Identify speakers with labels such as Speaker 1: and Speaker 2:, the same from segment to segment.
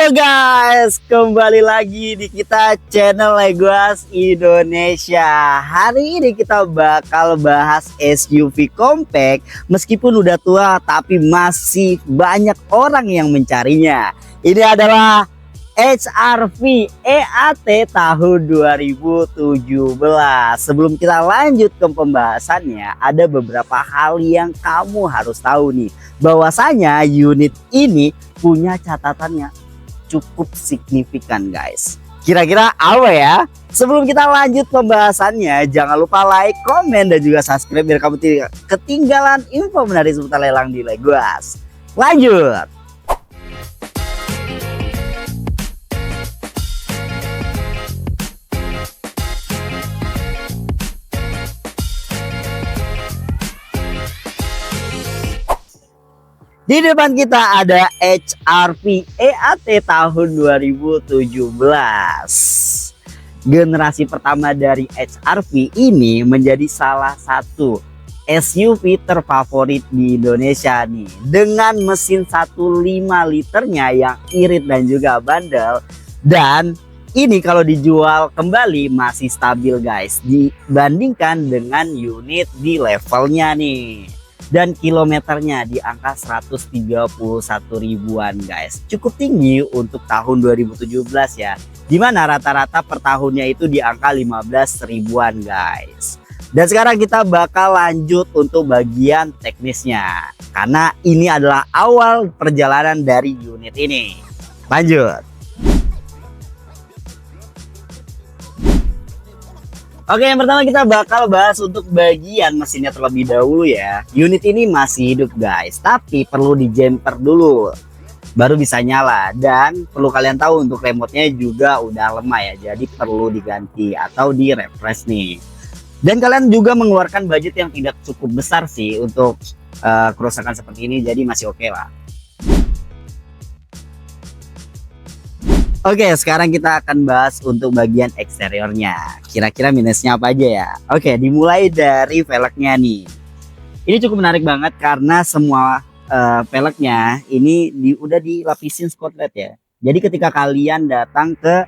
Speaker 1: Halo guys, kembali lagi di kita channel Legoas Indonesia. Hari ini kita bakal bahas SUV compact. Meskipun udah tua tapi masih banyak orang yang mencarinya. Ini adalah HR-V EAT tahun 2017. Sebelum kita lanjut ke pembahasannya, ada beberapa hal yang kamu harus tahu nih. Bahwasanya unit ini punya catatannya cukup signifikan guys. Kira-kira apa ya? Sebelum kita lanjut pembahasannya, jangan lupa like, komen, dan juga subscribe biar kamu tidak ketinggalan info menarik seputar lelang di Legoas. Lanjut. Di depan kita ada HR-V EAT tahun 2017. Generasi pertama dari HR-V ini menjadi salah satu SUV terfavorit di Indonesia nih. Dengan mesin 1.5 liternya yang irit dan juga bandel. Dan ini kalau dijual kembali masih stabil guys. Dibandingkan dengan unit di levelnya nih. Dan kilometernya di angka 131 ribuan guys. Cukup tinggi untuk tahun 2017 ya. Dimana rata-rata per tahunnya itu di angka 15 ribuan guys. Dan sekarang kita bakal lanjut untuk bagian teknisnya. Karena ini adalah awal perjalanan dari unit ini. Lanjut. Oke, yang pertama kita bakal bahas untuk bagian mesinnya terlebih dahulu ya. Unit ini masih hidup guys, tapi perlu di jumper dulu baru bisa nyala. Dan perlu kalian tahu untuk remote-nya juga udah lemah ya, jadi perlu diganti atau di refresh nih. Dan kalian juga mengeluarkan budget yang tidak cukup besar sih untuk kerusakan seperti ini, jadi masih oke lah. Oke, sekarang kita akan bahas untuk bagian eksteriornya. Kira-kira minusnya apa aja ya? Oke, dimulai dari velgnya nih. Ini cukup menarik banget karena semua velgnya ini udah dilapisin spotlight ya. Jadi ketika kalian datang ke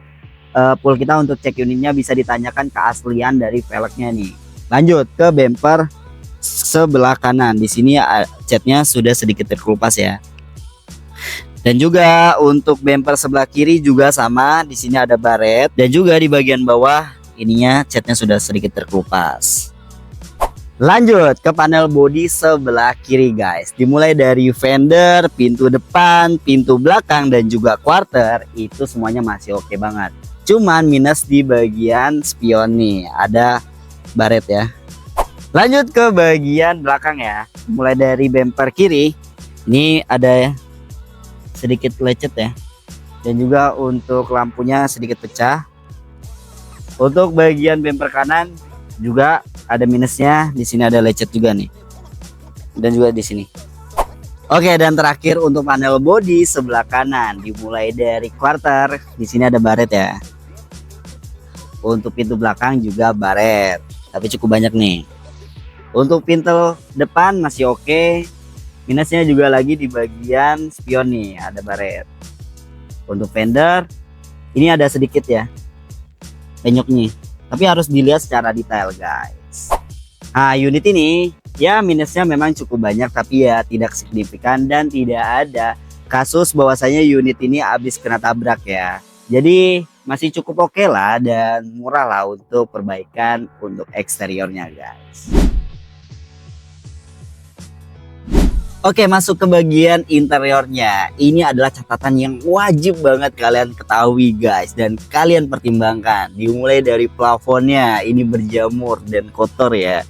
Speaker 1: pool kita untuk cek unitnya, bisa ditanyakan keaslian dari velgnya nih. Lanjut ke bumper sebelah kanan. Di sini catnya sudah sedikit terkelupas ya. Dan juga untuk bumper sebelah kiri juga sama, di sini ada baret dan juga di bagian bawah ininya catnya sudah sedikit terkelupas. Lanjut ke panel bodi sebelah kiri guys. Dimulai dari fender, pintu depan, pintu belakang dan juga quarter itu semuanya masih oke banget. Cuman minus di bagian spion nih, ada baret ya. Lanjut ke bagian belakang ya. Mulai dari bumper kiri, ini ada sedikit lecet ya, dan juga untuk lampunya sedikit pecah. Untuk bagian bumper kanan juga ada minusnya, di sini ada lecet juga nih, dan juga di sini. Oke, dan terakhir untuk panel bodi sebelah kanan, dimulai dari quarter, di sini ada baret ya. Untuk pintu belakang juga baret, tapi cukup banyak nih. Untuk pintu depan masih oke. Minusnya juga lagi di bagian spion nih, ada baret. Untuk fender ini ada sedikit ya penyoknya, tapi harus dilihat secara detail guys. Nah, unit ini ya minusnya memang cukup banyak, tapi ya tidak signifikan dan tidak ada kasus bahwasanya unit ini habis kena tabrak ya. Jadi masih cukup oke lah dan murah lah untuk perbaikan untuk eksteriornya guys. Oke, masuk ke bagian interiornya. Ini adalah catatan yang wajib banget kalian ketahui guys, dan kalian pertimbangkan. Dimulai dari plafonnya, ini berjamur dan kotor ya.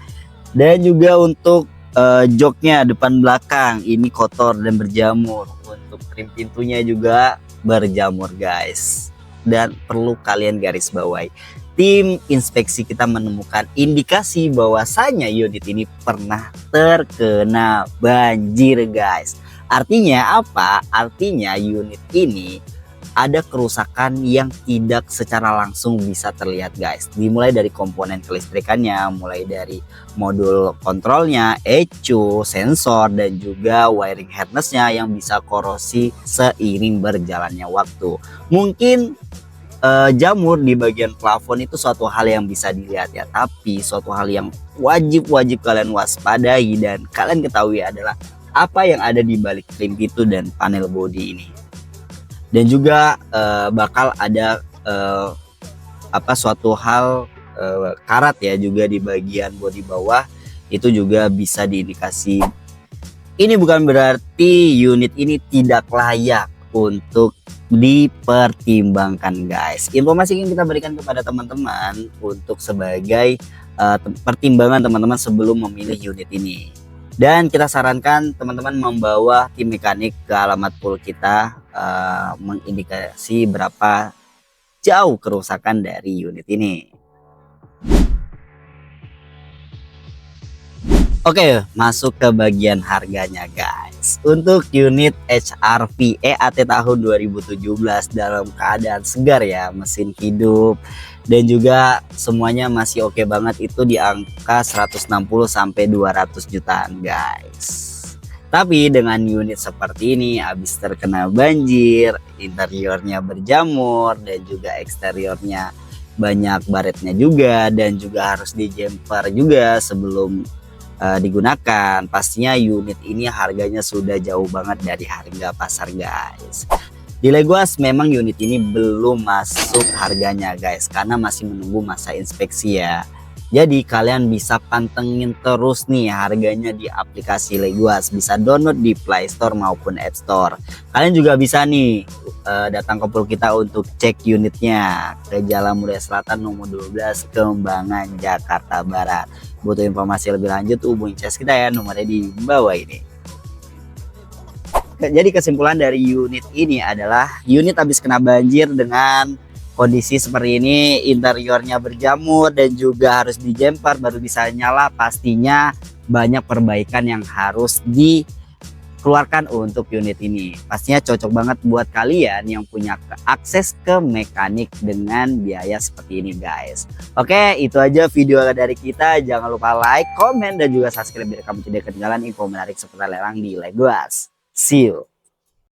Speaker 1: Dan juga untuk joknya depan belakang, ini kotor dan berjamur. Untuk krim pintunya juga berjamur guys. Dan perlu kalian garis bawahi. Tim inspeksi kita menemukan indikasi bahwasanya unit ini pernah terkena banjir guys. Artinya apa? Artinya unit ini ada kerusakan yang tidak secara langsung bisa terlihat guys. Dimulai dari komponen kelistrikannya, mulai dari modul kontrolnya, ECU, sensor, dan juga wiring harnessnya yang bisa korosi seiring berjalannya waktu. Mungkin jamur di bagian plafon itu suatu hal yang bisa dilihat ya, tapi suatu hal yang wajib kalian waspadai dan kalian ketahui adalah apa yang ada di balik trim itu dan panel bodi ini. Dan juga bakal ada suatu hal karat ya juga di bagian bodi bawah, itu juga bisa diindikasi. Ini bukan berarti unit ini tidak layak untuk dipertimbangkan guys. Informasi yang kita berikan kepada teman-teman untuk sebagai pertimbangan teman-teman sebelum memilih unit ini. Dan kita sarankan teman-teman membawa tim mekanik ke alamat pool kita, mengindikasi berapa jauh kerusakan dari unit ini. Oke, masuk ke bagian harganya guys. Untuk unit HR-V EAT tahun 2017 dalam keadaan segar ya, mesin hidup dan juga semuanya masih oke banget, itu di angka 160 sampai 200 jutaan guys. Tapi dengan unit seperti ini habis terkena banjir, interiornya berjamur dan juga eksteriornya banyak baretnya juga, dan juga harus di jumper juga sebelum digunakan, pastinya unit ini harganya sudah jauh banget dari harga pasar guys. Di Legoas memang unit ini belum masuk harganya guys, karena masih menunggu masa inspeksi ya. Jadi kalian bisa pantengin terus nih harganya di aplikasi Legoas, bisa download di Play Store maupun App Store. Kalian juga bisa nih datang ke pool kita untuk cek unitnya ke Jalan Mulia Selatan nomor 12 Kembangan Jakarta Barat. Butuh informasi lebih lanjut hubungi chat kita ya, nomornya di bawah ini. Jadi kesimpulan dari unit ini adalah unit habis kena banjir dengan kondisi seperti ini, interiornya berjamur dan juga harus di jumper baru bisa nyala. Pastinya banyak perbaikan yang harus dikeluarkan untuk unit ini. Pastinya cocok banget buat kalian yang punya akses ke mekanik dengan biaya seperti ini guys. Oke, itu aja video dari kita. Jangan lupa like, komen, dan juga subscribe biar kamu tidak ketinggalan info menarik seputar lelang di Legoas. See you.